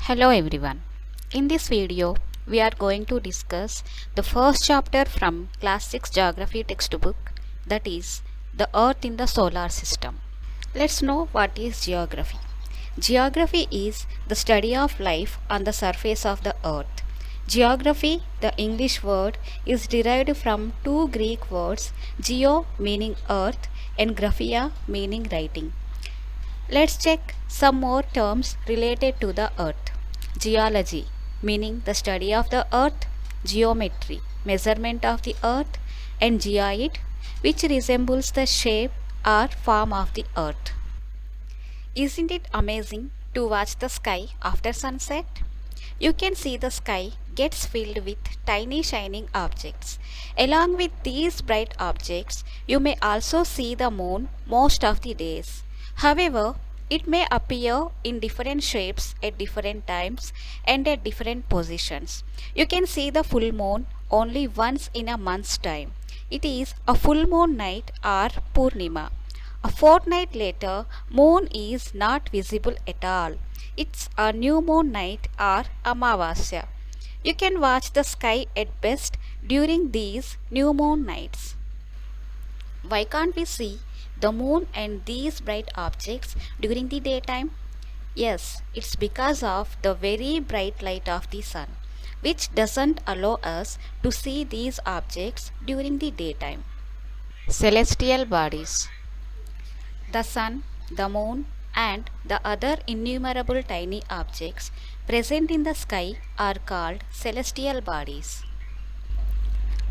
Hello everyone. In this video, we are going to discuss the first chapter from Class 6 Geography textbook, that is, the Earth in the Solar System. Let's know what is geography. Geography is the study of life on the surface of the Earth. Geography, the English word, is derived from two Greek words, geo meaning earth and graphia meaning writing. Let's check some more terms related to the earth. Geology, meaning the study of the earth, geometry, measurement of the earth, and geoid, which resembles the shape or form of the earth. Isn't it amazing to watch the sky after sunset? You can see the sky gets filled with tiny shining objects. Along with these bright objects, you may also see the moon most of the days. However, it may appear in different shapes at different times and at different positions. You can see the full moon only once in a month's time. It is a full moon night or Purnima. A fortnight later, moon is not visible at all. It's a new moon night or Amavasya. You can watch the sky at best during these new moon nights. Why can't we see the moon and these bright objects during the daytime? Yes, it's because of the very bright light of the sun, which doesn't allow us to see these objects during the daytime. Celestial bodies. The sun, the moon, and the other innumerable tiny objects present in the sky are called celestial bodies.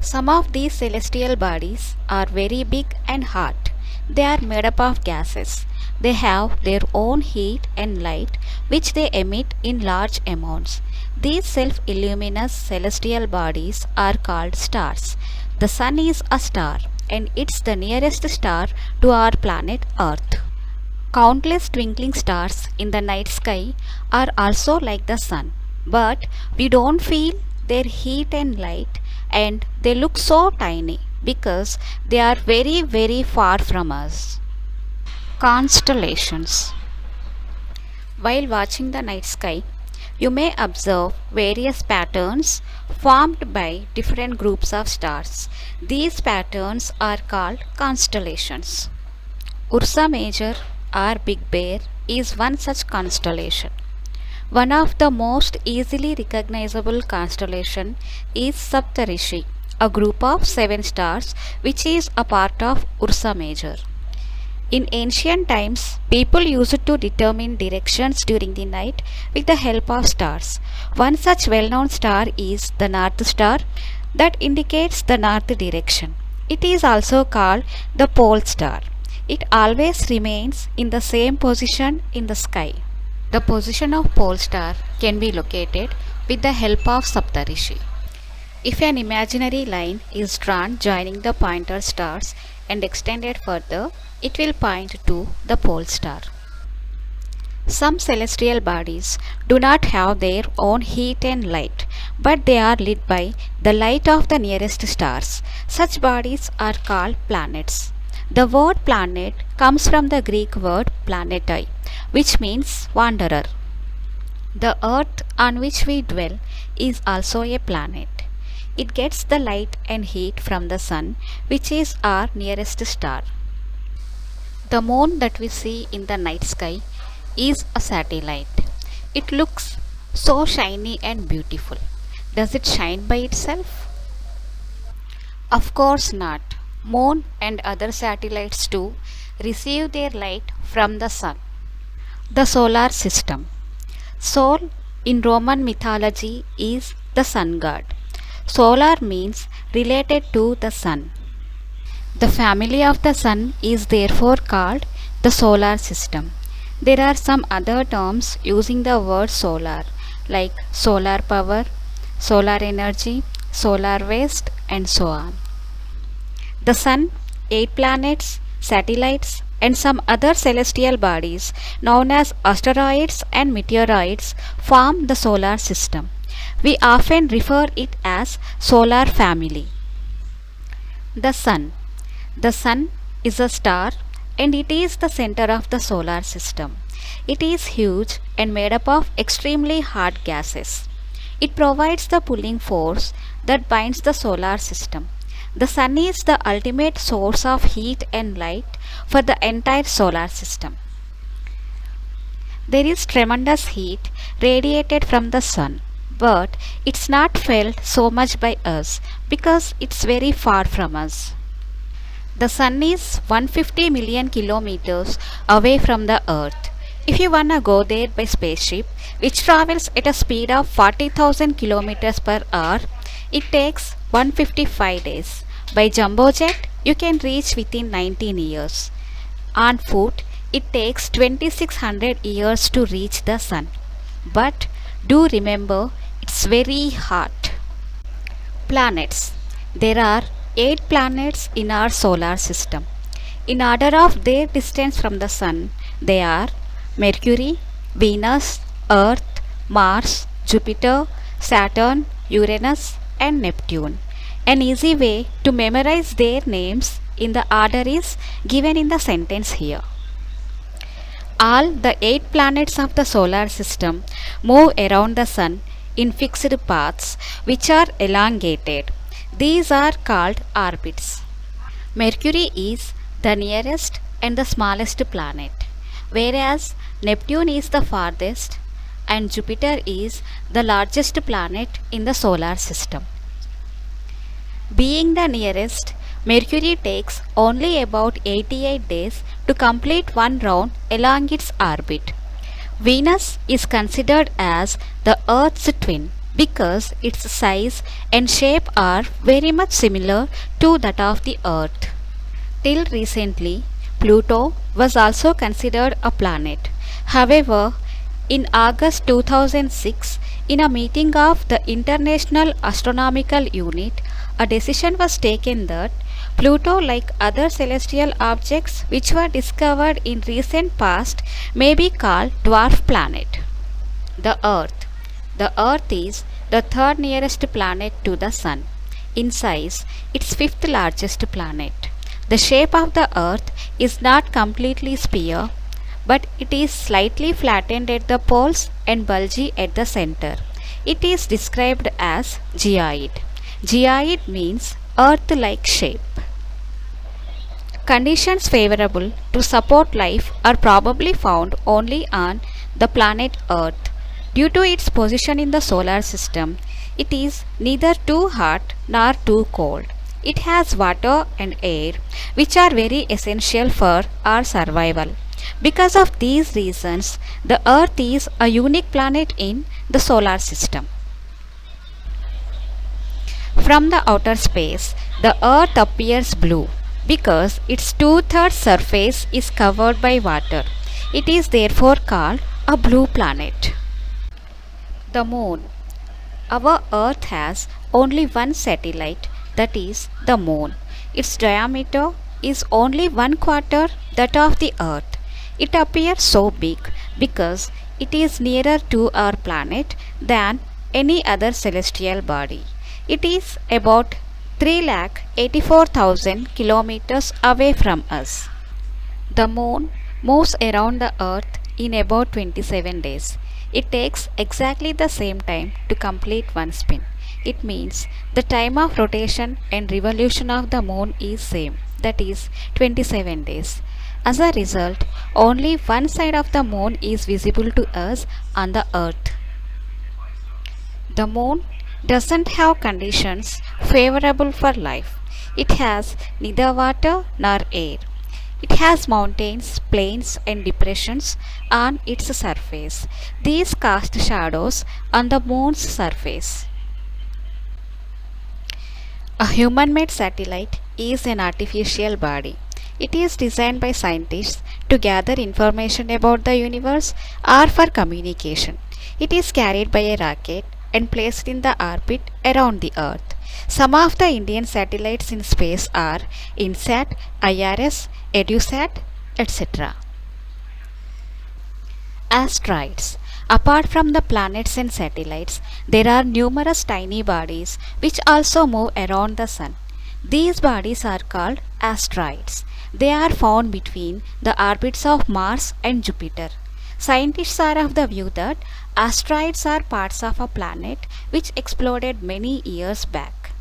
Some of these celestial bodies are very big and hot. They are made up of gases. They have their own heat and light which they emit in large amounts. These self-luminous celestial bodies are called stars. The sun is a star and it's the nearest star to our planet Earth. Countless twinkling stars in the night sky are also like the sun, but we don't feel their heat and light, and they look so tiny because they are very far from us. Constellations. While watching the night sky, you may observe various patterns formed by different groups of stars. These patterns are called constellations. Ursa Major or Big Bear is one such constellation. One of the most easily recognizable constellation is Saptarishi, a group of 7 stars which is a part of Ursa Major. In ancient times, people used to determine directions during the night with the help of stars. One such well-known star is the North Star that indicates the north direction. It is also called the pole star. It always remains in the same position in the sky. The position of pole star can be located with the help of Saptarishi. If an imaginary line is drawn joining the pointer stars and extended further, it will point to the pole star. Some celestial bodies do not have their own heat and light, but they are lit by the light of the nearest stars. Such bodies are called planets. The word planet comes from the Greek word planetai, which means wanderer. The earth on which we dwell is also a planet. It gets the light and heat from the sun, which is our nearest star. The moon that we see in the night sky is a satellite. It looks so shiny and beautiful. Does it shine by itself? Of course not. Moon and other satellites too receive their light from the sun. The solar system. Sol in Roman mythology is the sun god. Solar means related to the sun. The family of the sun is therefore called the solar system. There are some other terms using the word solar, like solar power, solar energy, solar waste, and so on. The sun, 8 planets, satellites, and some other celestial bodies known as asteroids and meteoroids form the solar system. We often refer it as solar family. The sun. The sun is a star and it is the center of the solar system. It is huge and made up of extremely hot gases. It provides the pulling force that binds the solar system. The sun is the ultimate source of heat and light for the entire solar system. There is tremendous heat radiated from the sun, but it's not felt so much by us because it's very far from us. The sun is 150 million kilometers away from the earth. If you wanna go there by spaceship, which travels at a speed of 40,000 kilometers per hour, it takes 155 days. By jumbo jet, you can reach within 19 years. On foot, it takes 2600 years to reach the sun. But do remember, it's very hot. Planets. There are 8 planets in our solar system. In order of their distance from the sun, they are Mercury, Venus, Earth, Mars, Jupiter, Saturn, Uranus, and Neptune. An easy way to memorize their names in the order is given in the sentence here. All the 8 planets of the solar system move around the sun in fixed paths which are elongated. These are called orbits. Mercury is the nearest and the smallest planet, whereas Neptune is the farthest and Jupiter is the largest planet in the solar system. Being the nearest, Mercury takes only about 88 days to complete one round along its orbit. Venus is considered as the Earth's twin because its size and shape are very much similar to that of the Earth. Till recently, Pluto was also considered a planet. However, in August 2006, in a meeting of the International Astronomical Unit, a decision was taken that Pluto, like other celestial objects which were discovered in recent past, may be called dwarf planet. The Earth. The Earth is the third nearest planet to the Sun. In size, it's fifth largest planet. The shape of the Earth is not completely sphere, but it is slightly flattened at the poles and bulgy at the center. It is described as geoid. Geoid means Earth-like shape. Conditions favorable to support life are probably found only on the planet Earth. Due to its position in the solar system, it is neither too hot nor too cold. It has water and air, which are very essential for our survival. Because of these reasons, the Earth is a unique planet in the solar system. From the outer space, the Earth appears blue because its two-thirds surface is covered by water. It is therefore called a blue planet. The Moon. Our Earth has only one satellite, that is the Moon. Its diameter is only 1/4 that of the Earth. It appears so big because it is nearer to our planet than any other celestial body. It is about 384,000 kilometers away from us. The Moon moves around the Earth in about 27 days. It takes exactly the same time to complete one spin. It means the time of rotation and revolution of the Moon is same, that is 27 days. As a result, only one side of the Moon is visible to us on the Earth. The Moon doesn't have conditions favorable for life. It has neither water nor air. It has mountains, plains, and depressions on its surface. These cast shadows on the Moon's surface. A human-made satellite is an artificial body. It is designed by scientists to gather information about the universe or for communication. It is carried by a rocket and placed in the orbit around the Earth. Some of the Indian satellites in space are INSAT, IRS, EduSat, etc. Asteroids. Apart from the planets and satellites, there are numerous tiny bodies which also move around the Sun. These bodies are called asteroids. They are found between the orbits of Mars and Jupiter. Scientists are of the view that asteroids are parts of a planet which exploded many years back.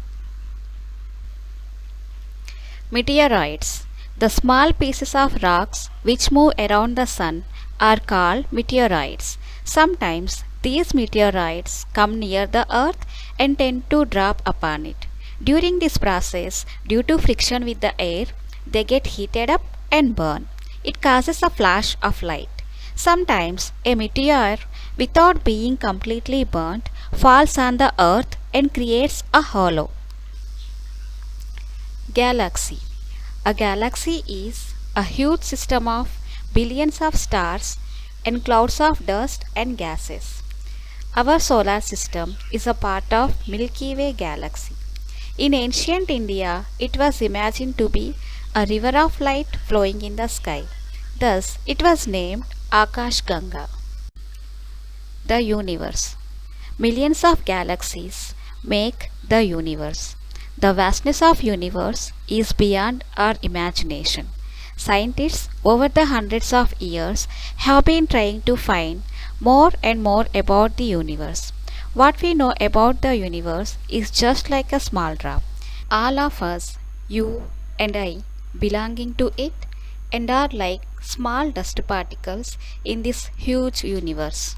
Meteoroids. The small pieces of rocks which move around the sun are called meteoroids. Sometimes these meteoroids come near the earth and tend to drop upon it. During this process, due to friction with the air, they get heated up and burn. It causes a flash of light. Sometimes a meteor, without being completely burnt, falls on the earth and creates a hollow. Galaxy. A galaxy is a huge system of billions of stars and clouds of dust and gases. Our solar system is a part of Milky Way galaxy. In ancient India, it was imagined to be a river of light flowing in the sky. Thus, it was named Akash Ganga. The universe. Millions of galaxies make the universe. The vastness of universe is beyond our imagination. Scientists over the hundreds of years have been trying to find more and more about the universe. What we know about the universe is just like a small drop. All of us, you and I, belonging to it, and are like small dust particles in this huge universe.